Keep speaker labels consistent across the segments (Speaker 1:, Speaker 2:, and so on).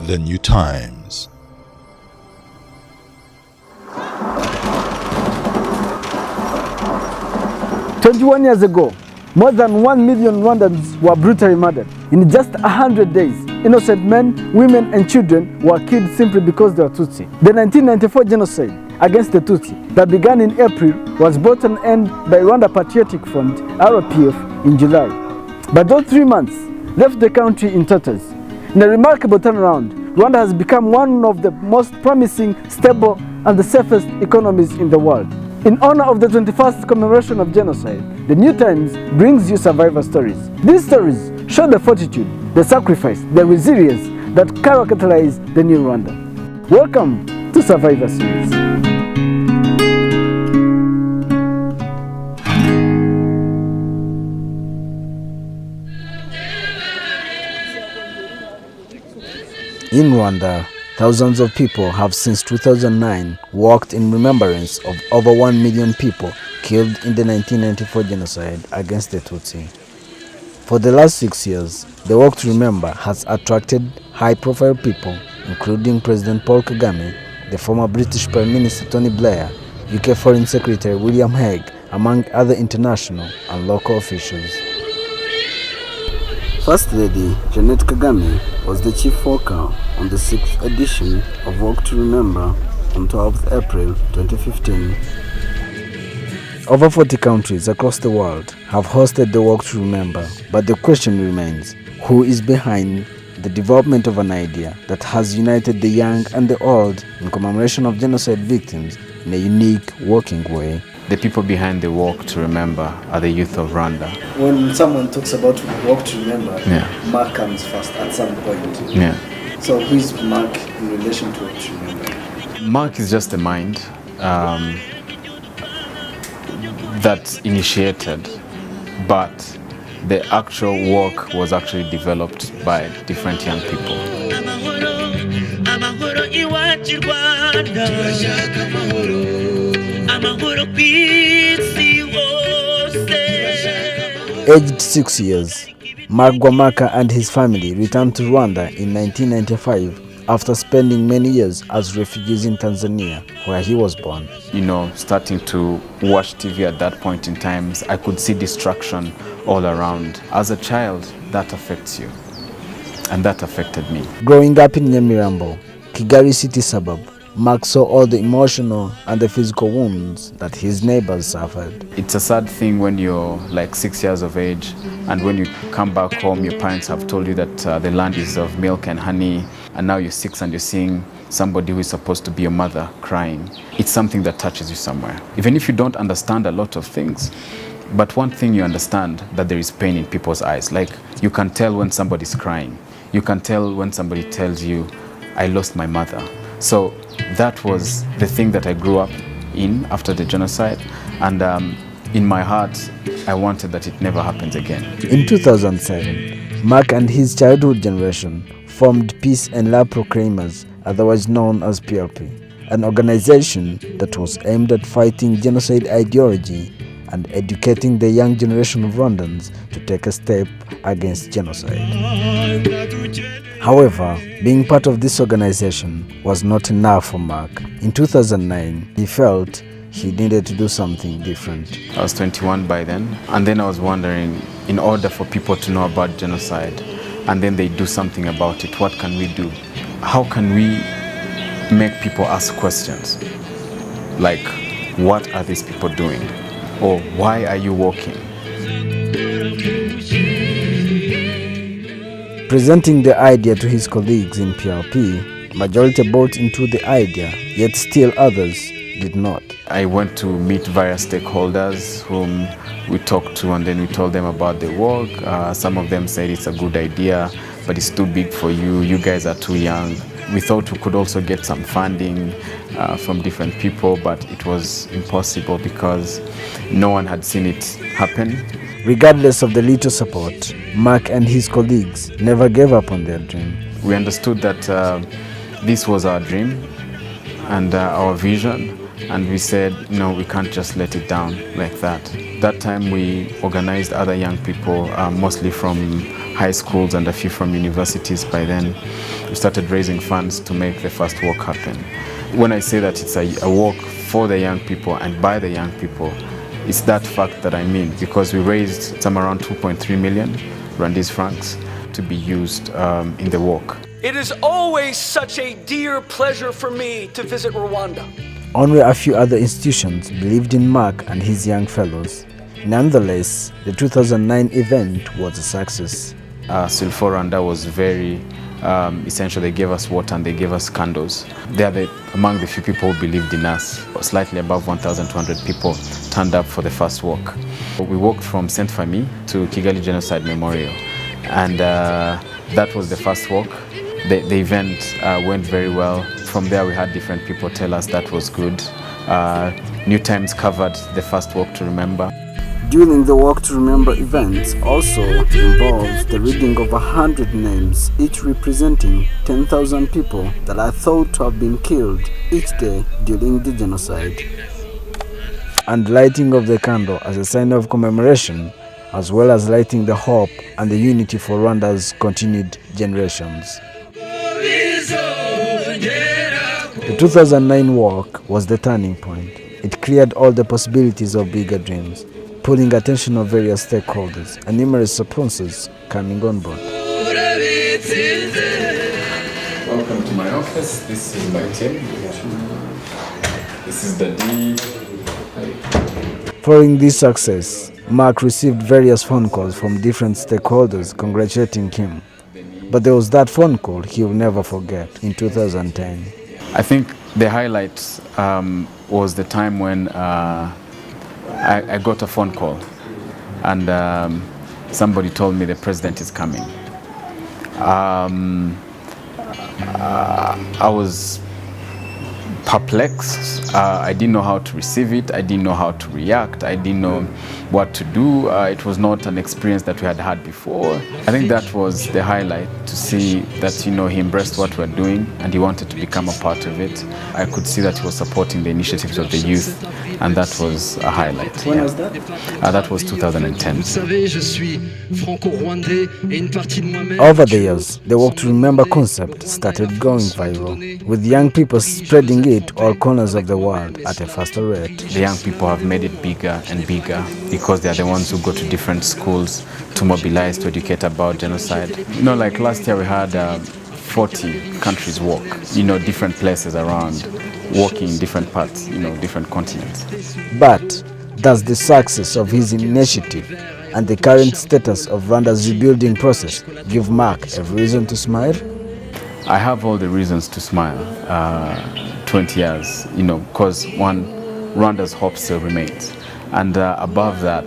Speaker 1: the new times.
Speaker 2: "21 years ago, more than 1 million Rwandans were brutally murdered. In just 100 days, innocent men, women and children were killed simply because they were Tutsi. The 1994 genocide against the Tutsi that began in April was brought to an end by Rwanda Patriotic Front, RPF, in July. But those 3 months left the country in tatters. In a remarkable turnaround, Rwanda has become one of the most promising, stable and the safest economies in the world. In honor of the 21st commemoration of genocide, the New Times brings you survivor stories. These stories show the fortitude, the sacrifice, the resilience that characterize the new Rwanda. Welcome to Survivor Series. In Rwanda, thousands of people have since 2009 walked in remembrance of over 1 million people killed in the 1994 genocide against the Tutsi. For the last 6 years, the Walk to Remember has attracted high-profile people, including President Paul Kagame, the former British Prime Minister Tony Blair, UK Foreign Secretary William Hague, among other international and local officials. First Lady Janet Kagame was the chief worker on the 6th edition of Walk to Remember on 12th April 2015. Over 40 countries across the world have hosted the Walk to Remember, but the question remains, who is behind the development of an idea that has united the young and the old in commemoration of genocide victims in a unique, working way?
Speaker 3: The people behind the Walk to Remember are the youth of Rwanda.
Speaker 2: When someone talks about Walk to Remember,
Speaker 3: Yeah.
Speaker 2: Marc comes first at some point.
Speaker 3: Yeah.
Speaker 2: So who is Marc in relation to Walk to Remember?
Speaker 3: Marc is just a mind that initiated, but the actual work was actually developed by different young people. Aged 6 years, Marc Gwamaka and his family returned to Rwanda in 1995 after spending many years as refugees in Tanzania, where he was born. You know, starting to watch TV at that point in time, I could see destruction all around. As a child, that affects you, and that affected me. Growing up in Nyamirambo, Kigali city suburb, Marc saw all the emotional and the physical wounds that his neighbors suffered. It's a sad thing when you're like 6 years of age, and when you come back home, your parents have told you that the land is of milk and honey, and now you're 6 and you're seeing somebody who is supposed to be your mother crying. It's something that touches you somewhere. Even if you don't understand a lot of things, but one thing you understand, that there is pain in people's eyes. Like, you can tell when somebody's crying. You can tell when somebody tells you, I lost my mother. So that was the thing that I grew up in after the genocide, and in my heart, I wanted that it never happens again. In 2007, Marc and his childhood generation formed Peace and Love Proclaimers, otherwise known as PLP, an organization that was aimed at fighting genocide ideology and educating the young generation of Rwandans to take a step against genocide. However, being part of this organization was not enough for Marc. In 2009, he felt he needed to do something different. I was 21 by then, and then I was wondering, in order for people to know about genocide, and then they do something about it, what can we do? How can we make people ask questions? Like, what are these people doing? Or why are you walking? Presenting the idea to his colleagues in PRP, majority bought into the idea, yet still others did not. I went to meet various stakeholders whom we talked to, and then we told them about the work. Some of them said it's a good idea, but it's too big for you. You guys are too young. We thought we could also get some funding from different people, but it was impossible because no one had seen it happen. Regardless of the little support, Marc and his colleagues never gave up on their dream. We understood that this was our dream and our vision,
Speaker 1: and we said, no, we can't just let it down like that. That time we organized other young people, mostly from high schools and a few from universities by then. We started raising funds to make the first walk happen. When I say that it's a walk for the young people and by the young people, it's that fact that I mean, because we raised some around 2.3 million Rwandese francs to be used in the walk.
Speaker 4: It is always such a dear pleasure for me to visit Rwanda.
Speaker 3: Only a few other institutions believed in Marc and his young fellows. Nonetheless, the 2009 event was a success.
Speaker 1: Sulfur Rwanda was very essential. They gave us water and they gave us candles. They are among the few people who believed in us. Slightly above 1,200 people turned up for the first walk. We walked from Saint Famille to Kigali Genocide Memorial, and that was the first walk. The event went very well. From there we had different people tell us that was good. New Times covered the first walk to remember.
Speaker 2: During the Walk to Remember events also involves the reading of 100 names, each representing 10,000 people that are thought to have been killed each day during the genocide.
Speaker 3: And lighting of the candle as a sign of commemoration, as well as lighting the hope and the unity for Rwanda's continued generations. The 2009 walk was the turning point. It cleared all the possibilities of bigger dreams, pulling attention of various stakeholders and numerous sponsors coming on board.
Speaker 1: Welcome to my office. This is my team. This is the D.
Speaker 3: Following this success, Marc received various phone calls from different stakeholders congratulating him. But there was that phone call he will never forget in 2010.
Speaker 1: I think the highlight was the time when I got a phone call and somebody told me the president is coming. I was perplexed. I didn't know how to receive it. I didn't know how to react. I didn't know what to do. It was not an experience that we had had before. I think that was the highlight, to see that, you know, he embraced what we're doing and he wanted to become a part of it. I could see that he was supporting the initiatives of the youth, and that was a highlight.
Speaker 2: When was that?
Speaker 1: That was 2010.
Speaker 3: Over the years, the Walk to Remember concept started going viral, with young people spreading it all corners of the world at a faster rate.
Speaker 1: The young people have made it bigger and bigger because they are the ones who go to different schools to mobilize, to educate about genocide. You know, like last year we had 40 countries walk, you know, different places around, walking in different parts, you know, different continents.
Speaker 3: But does the success of his initiative and the current status of Rwanda's rebuilding process give Marc a reason to smile?
Speaker 1: I have all the reasons to smile. 20 years, you know, because one, Rwanda's hope still remains. And above that,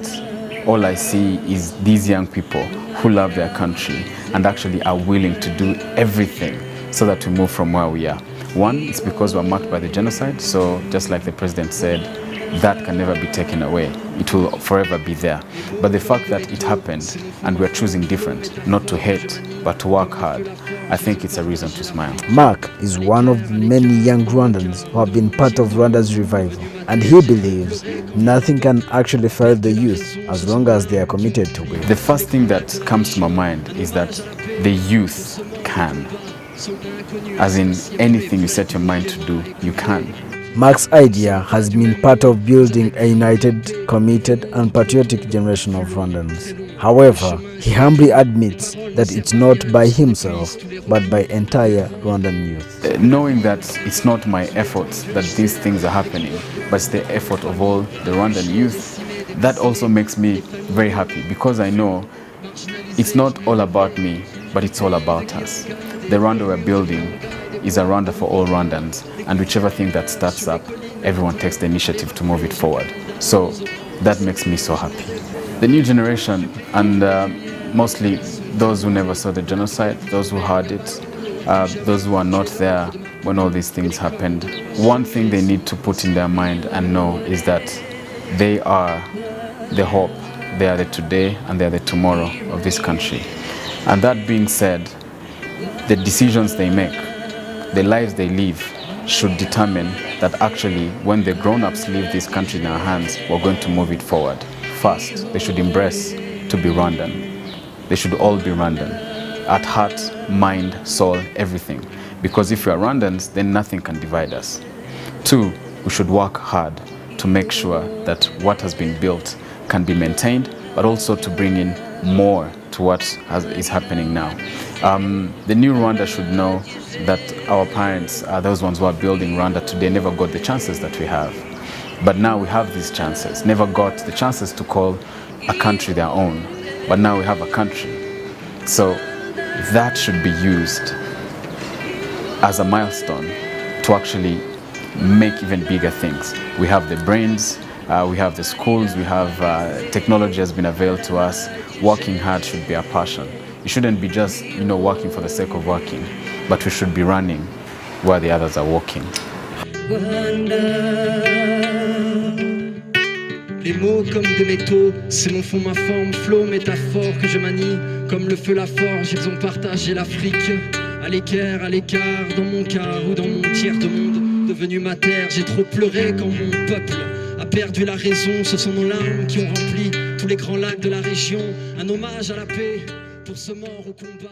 Speaker 1: all I see is these young people who love their country and actually are willing to do everything so that we move from where we are. One, it's because we're marked by the genocide, so just like the president said, that can never be taken away. It will forever be there. But the fact that it happened and we're choosing different, not to hate, but to work hard, I think it's a reason to smile.
Speaker 3: Marc is one of many young Rwandans who have been part of Rwanda's revival, and he believes nothing can actually fail the youth as long as they are committed to it.
Speaker 1: The first thing that comes to my mind is that the youth can. As in, anything you set your mind to do, you can.
Speaker 3: Marc's idea has been part of building a united, committed, and patriotic generation of Rwandans. However, he humbly admits that it's not by himself, but by entire Rwandan youth.
Speaker 1: Knowing that it's not my effort that these things are happening, but it's the effort of all the Rwandan youth, that also makes me very happy, because I know it's not all about me, but it's all about us. The Rwanda we're building is a Rwanda for all Rwandans, and whichever thing that starts up, everyone takes the initiative to move it forward. So that makes me so happy. The new generation, and mostly those who never saw the genocide, those who heard it, those who are not there when all these things happened, one thing they need to put in their mind and know is that they are the hope, they are the today, and they are the tomorrow of this country. And that being said, the decisions they make, the lives they live, should determine that actually when the grown-ups leave this country in our hands, we're going to move it forward. First, they should embrace to be Rwandan. They should all be Rwandan, at heart, mind, soul, everything. Because if we are Rwandans, then nothing can divide us. Two, we should work hard to make sure that what has been built can be maintained, but also to bring in more to what is happening now. The new Rwanda should know that our parents, those ones who are building Rwanda today, never got the chances that we have. But now we have these chances, never got the chances to call a country their own. But now we have a country. So that should be used as a milestone to actually make even bigger things. We have the brains, we have the schools, we have technology has been availed to us. Working hard should be our passion. It shouldn't be just, working for the sake of working, but we should be running while the others are walking.
Speaker 5: Les mots comme des métaux, c'est mon fond, ma forme, flow, métaphore que je manie. Comme le feu, la forge, ils ont partagé l'Afrique. À l'équerre, à l'écart, dans mon quart ou dans mon tiers de monde. Devenu ma terre, j'ai trop pleuré quand mon peuple a perdu la raison. Ce sont nos larmes qui ont rempli tous les grands lacs de la région. Un hommage à la paix pour ce mort au combat.